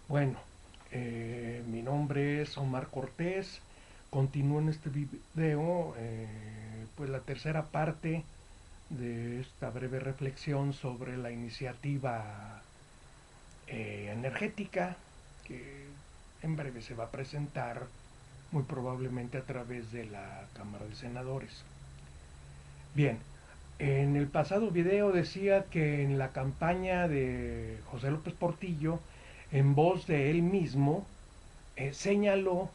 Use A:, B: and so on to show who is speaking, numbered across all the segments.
A: Bueno, mi nombre es Omar Cortés. Continúo en este video pues la tercera parte de esta breve reflexión sobre la iniciativa energética que en breve se va a presentar muy probablemente a través de la Cámara de Senadores. Bien, en el pasado video decía que en la campaña de José López Portillo, en voz de él mismo, señaló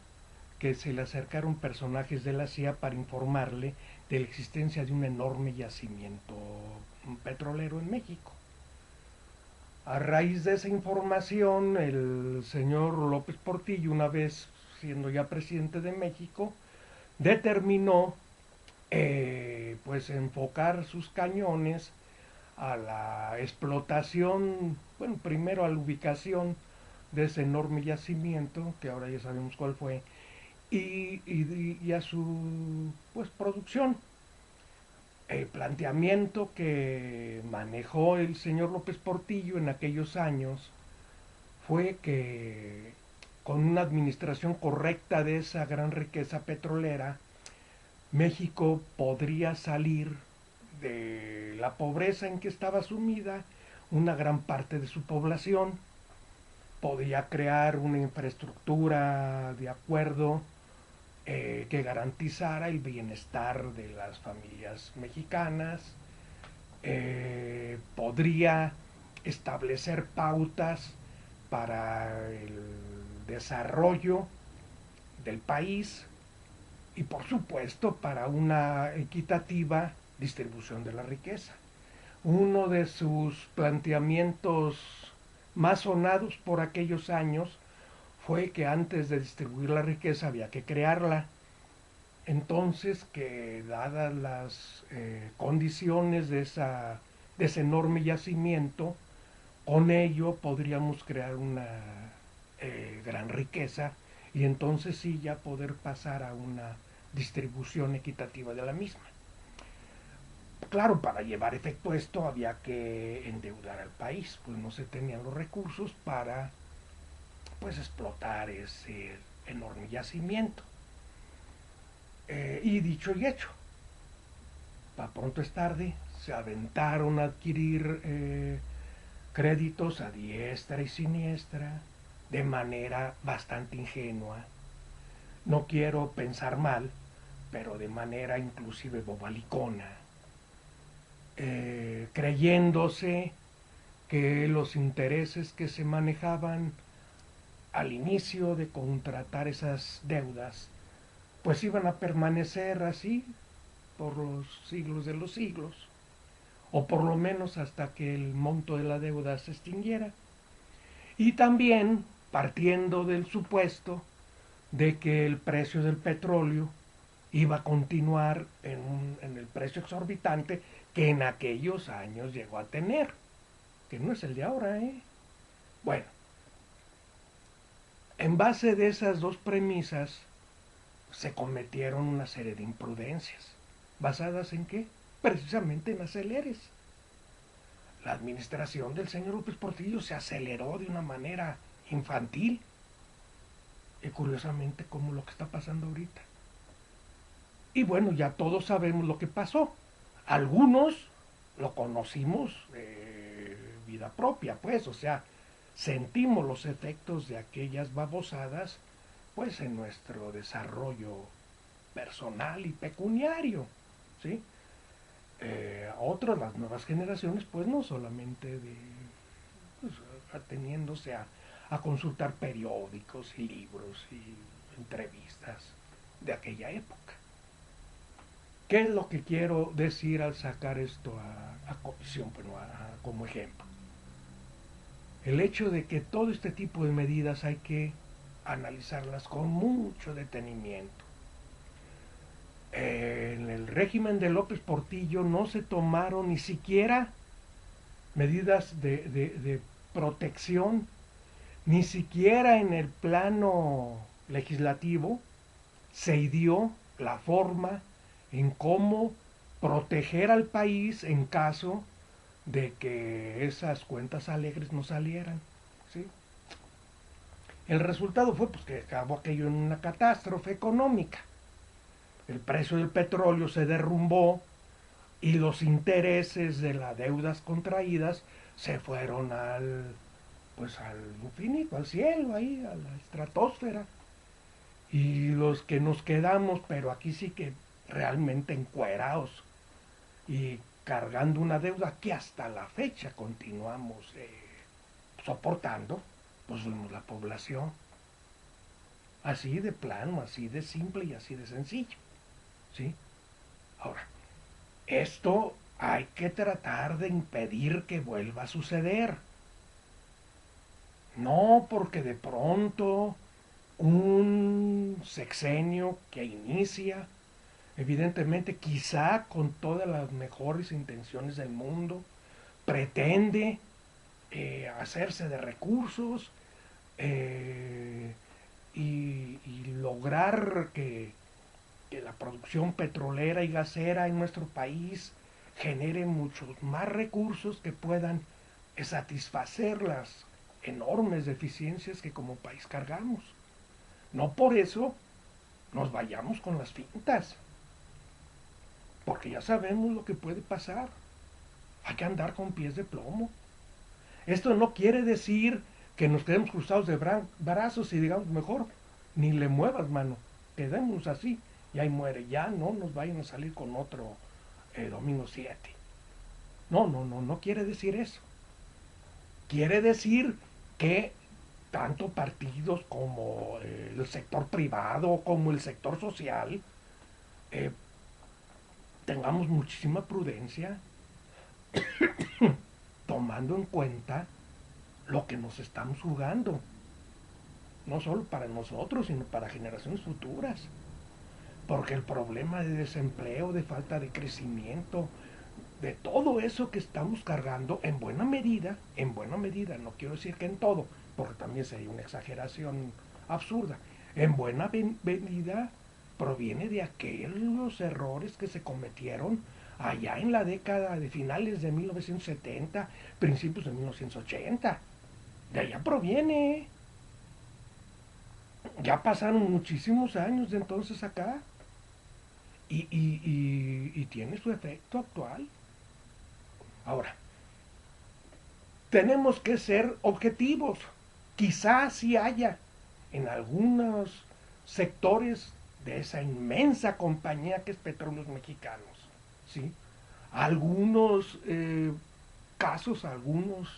A: que se le acercaron personajes de la CIA para informarle de la existencia de un enorme yacimiento petrolero en México. A raíz de esa información, el señor López Portillo, una vez siendo ya presidente de México, determinó pues enfocar sus cañones a la explotación, bueno, primero a la ubicación de ese enorme yacimiento, que ahora ya sabemos cuál fue, y a su pues producción. El planteamiento que manejó el señor López Portillo en aquellos años fue que con una administración correcta de esa gran riqueza petrolera, México podría salir de la pobreza en que estaba sumida una gran parte de su población, podía crear una infraestructura de acuerdo que garantizara el bienestar de las familias mexicanas, podría establecer pautas para el desarrollo del país y por supuesto para una equitativa distribución de la riqueza. Uno de sus planteamientos más sonados por aquellos años fue que antes de distribuir la riqueza había que crearla. Entonces, que dadas las condiciones de ese enorme yacimiento, con ello podríamos crear una gran riqueza y entonces sí ya poder pasar a una distribución equitativa de la misma. Claro, para llevar efecto esto había que endeudar al país, pues no se tenían los recursos para pues explotar ese enorme yacimiento. Y dicho y hecho, para pronto es tarde, se aventaron a adquirir créditos a diestra y siniestra de manera bastante ingenua. No quiero pensar mal, pero de manera inclusive bobalicona, creyéndose que los intereses que se manejaban al inicio de contratar esas deudas pues iban a permanecer así por los siglos de los siglos, o por lo menos hasta que el monto de la deuda se extinguiera. Y también partiendo del supuesto de que el precio del petróleo iba a continuar en el precio exorbitante que en aquellos años llegó a tener, que no es el de ahora, ¿eh? Bueno, en base de esas dos premisas se cometieron una serie de imprudencias. ¿Basadas en qué? Precisamente en aceleres. La administración del señor López Portillo se aceleró de una manera infantil y curiosamente como lo que está pasando ahorita. Y bueno, ya todos sabemos lo que pasó. Algunos lo conocimos de vida propia, pues, o sea, sentimos los efectos de aquellas babosadas, pues, en nuestro desarrollo personal y pecuniario, ¿sí? Otros, las nuevas generaciones, pues no solamente pues, ateniéndose a consultar periódicos y libros y entrevistas de aquella época. ¿Qué es lo que quiero decir al sacar esto a colisión, bueno, como ejemplo? El hecho de que todo este tipo de medidas hay que analizarlas con mucho detenimiento. En el régimen de López Portillo no se tomaron ni siquiera medidas de protección, ni siquiera en el plano legislativo se dio la forma en cómo proteger al país en caso de que esas cuentas alegres no salieran, ¿sí? El resultado fue pues, que acabó aquello en una catástrofe económica. El precio del petróleo se derrumbó y los intereses de las deudas contraídas se fueron pues al infinito, al cielo, ahí, a la estratosfera. Y los que nos quedamos, pero aquí sí que realmente encuerados y cargando una deuda que hasta la fecha continuamos soportando, pues fuimos la población. Así de plano, así de simple y así de sencillo. ¿Sí? Ahora, esto hay que tratar de impedir que vuelva a suceder. No porque de pronto un sexenio que inicia, evidentemente quizá con todas las mejores intenciones del mundo, pretende hacerse de recursos eh, y lograr que la producción petrolera y gasera en nuestro país genere muchos más recursos que puedan satisfacer las enormes deficiencias que como país cargamos. No por eso nos vayamos con las fintas, porque ya sabemos lo que puede pasar. Hay que andar con pies de plomo. Esto no quiere decir que nos quedemos cruzados de brazos y digamos mejor, ni le muevas mano, quedémonos así y ahí muere, ya no nos vayan a salir con otro domingo 7. No, no, no, no quiere decir eso. Quiere decir que tanto partidos como el sector privado, como el sector social, eh, tengamos muchísima prudencia, tomando en cuenta lo que nos estamos jugando, no solo para nosotros, sino para generaciones futuras. Porque el problema de desempleo, de falta de crecimiento, de todo eso que estamos cargando, en buena medida, no quiero decir que en todo, porque también sería una exageración absurda, en buena medida proviene de aquellos errores que se cometieron allá en la década de finales de 1970, principios de 1980. De allá proviene. Ya pasaron muchísimos años de entonces acá y tiene su efecto actual. Ahora, tenemos que ser objetivos. Quizás sí haya en algunos sectores de esa inmensa compañía que es Petróleos Mexicanos, ¿sí? Algunos casos, algunos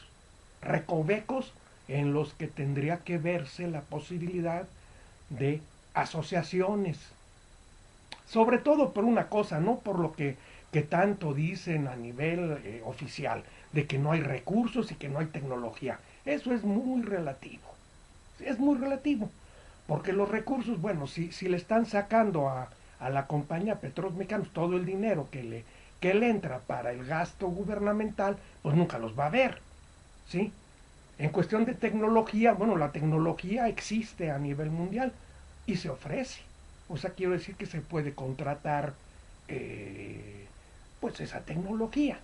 A: recovecos en los que tendría que verse la posibilidad de asociaciones. Sobre todo por una cosa, no por lo que tanto dicen a nivel oficial, de que no hay recursos y que no hay tecnología. Eso es muy relativo. Es muy relativo. Porque los recursos, bueno, si le están sacando a la compañía Petróleos Mexicanos todo el dinero que le entra para el gasto gubernamental, pues nunca los va a ver. ¿Sí? En cuestión de tecnología, bueno, la tecnología existe a nivel mundial y se ofrece. O sea, quiero decir que se puede contratar pues esa tecnología.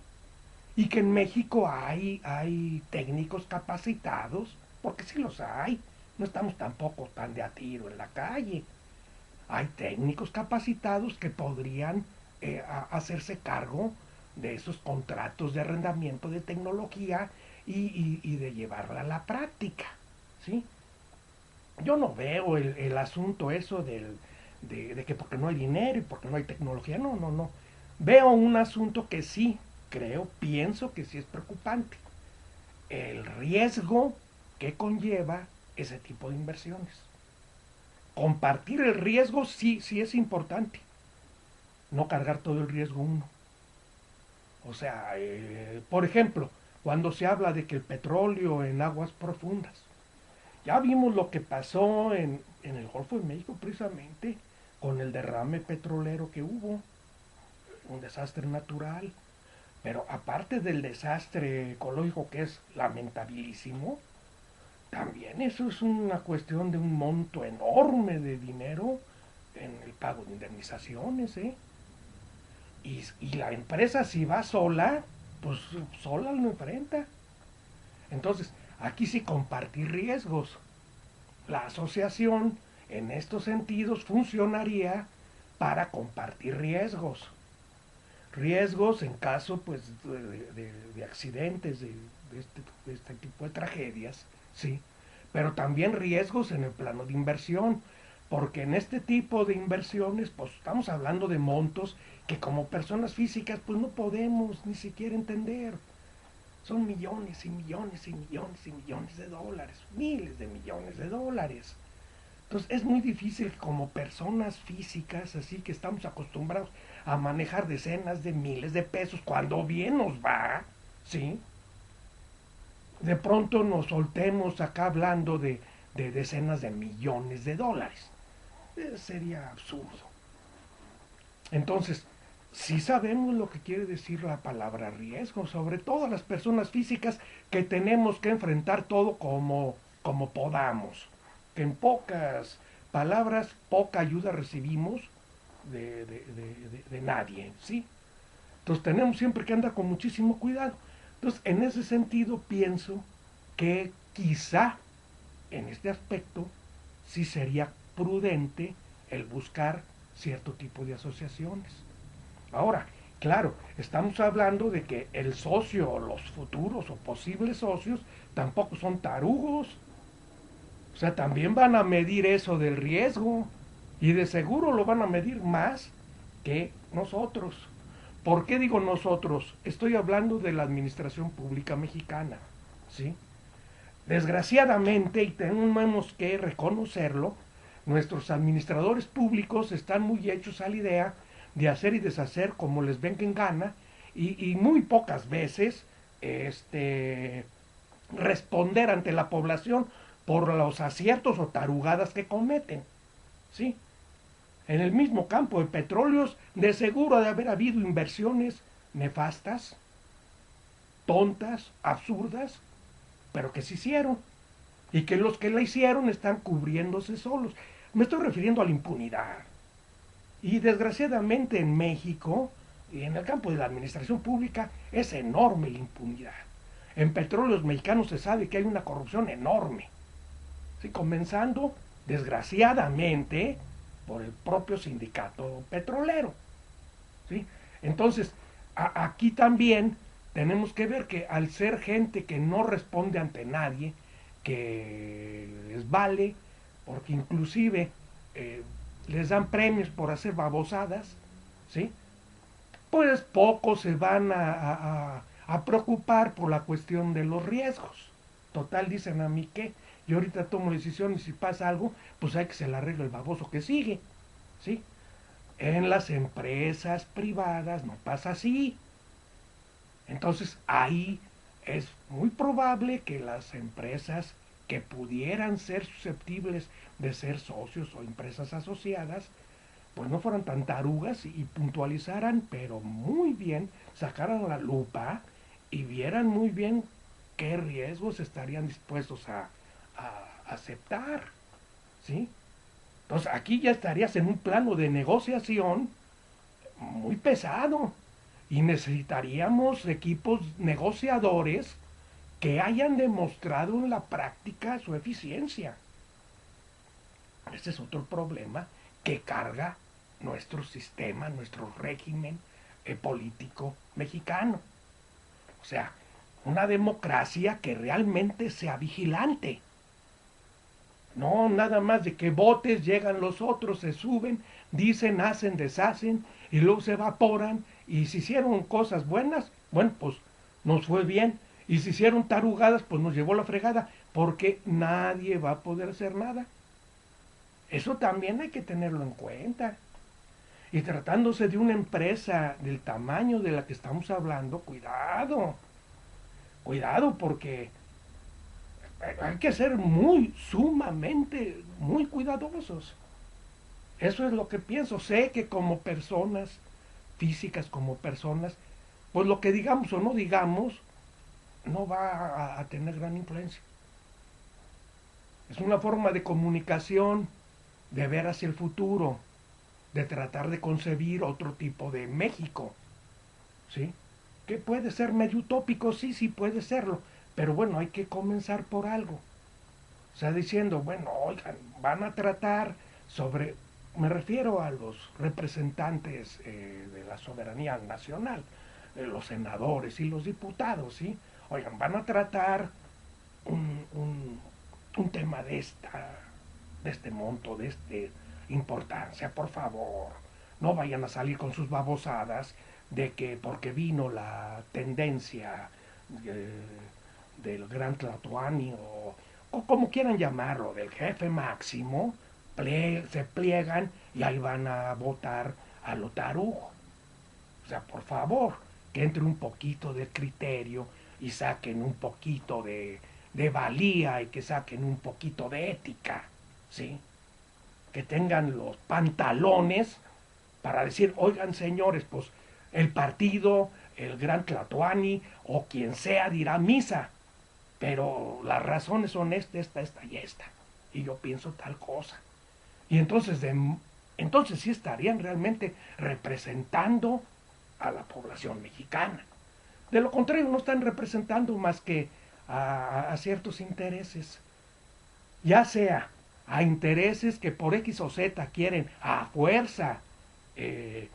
A: Y que en México hay técnicos capacitados, porque sí los hay. No estamos tampoco tan de a tiro en la calle. Hay técnicos capacitados que podrían hacerse cargo de esos contratos de arrendamiento de tecnología y de llevarla a la práctica. ¿Sí? Yo no veo el asunto eso de que porque no hay dinero y porque no hay tecnología. No, no, no. Veo un asunto que sí, pienso que sí es preocupante. El riesgo que conlleva ese tipo de inversiones. Compartir el riesgo sí, sí es importante. No cargar todo el riesgo uno. O sea, por ejemplo, cuando se habla de que el petróleo en aguas profundas, ya vimos lo que pasó en el Golfo de México precisamente con el derrame petrolero que hubo, un desastre natural, pero aparte del desastre ecológico que es lamentabilísimo, también eso es una cuestión de un monto enorme de dinero en el pago de indemnizaciones, ¿eh? Y la empresa si va sola, pues sola lo enfrenta. Entonces, aquí sí compartir riesgos. La asociación en estos sentidos funcionaría para compartir riesgos. Riesgos en caso pues, de accidentes, de este tipo de tragedias, ¿sí? Pero también riesgos en el plano de inversión, porque en este tipo de inversiones pues estamos hablando de montos que como personas físicas pues no podemos ni siquiera entender. Son millones y millones y millones y millones de dólares, miles de millones de dólares. Entonces es muy difícil como personas físicas, así que estamos acostumbrados a manejar decenas de miles de pesos, cuando bien nos va, ¿sí? De pronto nos soltemos acá hablando de decenas de millones de dólares. Sería absurdo. Entonces, sí sabemos lo que quiere decir la palabra riesgo, sobre todo las personas físicas que tenemos que enfrentar todo como podamos. Que en pocas palabras, poca ayuda recibimos de nadie, ¿sí? Entonces tenemos siempre que andar con muchísimo cuidado. Entonces, en ese sentido, pienso que quizá en este aspecto sí sería prudente el buscar cierto tipo de asociaciones. Ahora, claro, estamos hablando de que el socio o los futuros o posibles socios tampoco son tarugos. O sea, también van a medir eso del riesgo y de seguro lo van a medir más que nosotros. ¿Por qué digo nosotros? Estoy hablando de la administración pública mexicana, ¿sí? Desgraciadamente, y tenemos que reconocerlo, nuestros administradores públicos están muy hechos a la idea de hacer y deshacer como les venga en gana y muy pocas veces responder ante la población por los aciertos o tarugadas que cometen. ¿Sí? En el mismo campo de petróleos, de seguro de haber habido inversiones nefastas, tontas, absurdas, pero que se hicieron y que los que la hicieron están cubriéndose solos. Me estoy refiriendo a la impunidad. Y desgraciadamente en México y en el campo de la administración pública es enorme la impunidad. En petróleos mexicanos se sabe que hay una corrupción enorme. ¿Sí? Comenzando, desgraciadamente, por el propio sindicato petrolero. ¿Sí? Entonces, aquí también tenemos que ver que al ser gente que no responde ante nadie, que les vale, porque inclusive les dan premios por hacer babosadas, ¿sí? Pues pocos se van a preocupar por la cuestión de los riesgos. Total, dicen a mí que yo ahorita tomo decisiones y si pasa algo, pues hay que se le arregle el baboso que sigue, ¿sí? En las empresas privadas no pasa así. Entonces ahí es muy probable que las empresas que pudieran ser susceptibles de ser socios o empresas asociadas, pues no fueran tan tarugas y puntualizaran, pero muy bien, sacaran la lupa y vieran muy bien qué riesgos estarían dispuestos a aceptar, ¿sí? Entonces aquí ya estarías en un plano de negociación muy pesado y necesitaríamos equipos negociadores que hayan demostrado en la práctica su eficiencia. Ese es otro problema que carga nuestro sistema, nuestro régimen político mexicano. O sea, una democracia que realmente sea vigilante. No, nada más de que votes, llegan los otros, se suben, dicen, hacen, deshacen y luego se evaporan. Y si hicieron cosas buenas, bueno, pues nos fue bien. Y si hicieron tarugadas, pues nos llevó la fregada, porque nadie va a poder hacer nada. Eso también hay que tenerlo en cuenta. Y tratándose de una empresa del tamaño de la que estamos hablando, cuidado, cuidado, porque hay que ser muy, sumamente, muy cuidadosos. Eso es lo que pienso. Sé que como personas físicas, como personas, pues lo que digamos o no digamos, no va a tener gran influencia. Es una forma de comunicación, de ver hacia el futuro, de tratar de concebir otro tipo de México, ¿sí? Que puede ser medio utópico, sí, sí puede serlo, pero bueno, hay que comenzar por algo. O sea, diciendo, bueno, oigan, van a tratar sobre, me refiero a los representantes de la soberanía nacional, los senadores y los diputados, ¿sí? Oigan, van a tratar un, un, un tema de este monto, de esta importancia, por favor. No vayan a salir con sus babosadas de que porque vino la tendencia eh, del gran Tlatoani o como quieran llamarlo, del jefe máximo, se pliegan y ahí van a votar a lo tarugo. O sea, por favor, que entre un poquito de criterio y saquen un poquito de valía y que saquen un poquito de ética, ¿sí? Que tengan los pantalones para decir, oigan señores, pues el partido, el gran Tlatoani o quien sea dirá misa, pero las razones son esta y esta. Y yo pienso tal cosa. Y entonces sí estarían realmente representando a la población mexicana. De lo contrario, no están representando más que a ciertos intereses, ya sea a intereses que por X o Z quieren a fuerza eh,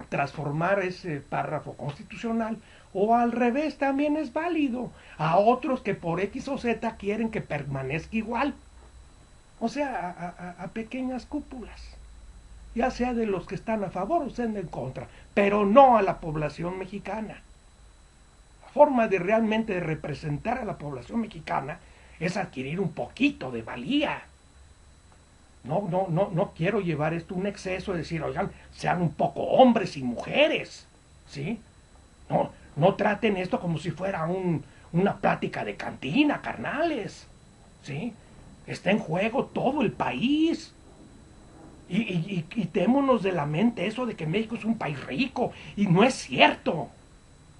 A: transformar ese párrafo constitucional, o al revés también es válido, a otros que por X o Z quieren que permanezca igual, o sea, a pequeñas cúpulas, ya sea de los que están a favor o estén en contra, pero no a la población mexicana. La forma de realmente representar a la población mexicana es adquirir un poquito de valía. No quiero llevar esto a un exceso de decir, oigan, sean un poco hombres y mujeres, ¿sí? No traten esto como si fuera una plática de cantina, carnales, ¿sí? Está en juego todo el país. Y quitémonos de la mente eso de que México es un país rico. Y no es cierto.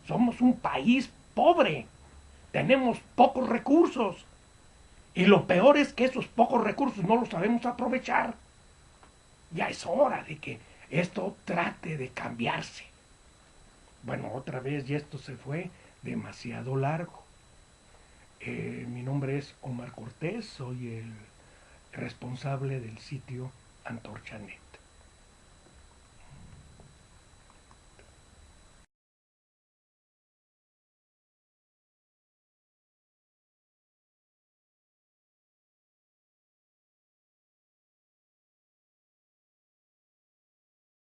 A: Somos un país pobre. Tenemos pocos recursos. Y lo peor es que esos pocos recursos no los sabemos aprovechar. Ya es hora de que esto trate de cambiarse. Bueno, otra vez, y esto se fue demasiado largo. Mi nombre es Omar Cortés, soy el responsable del sitio Antorcha.net.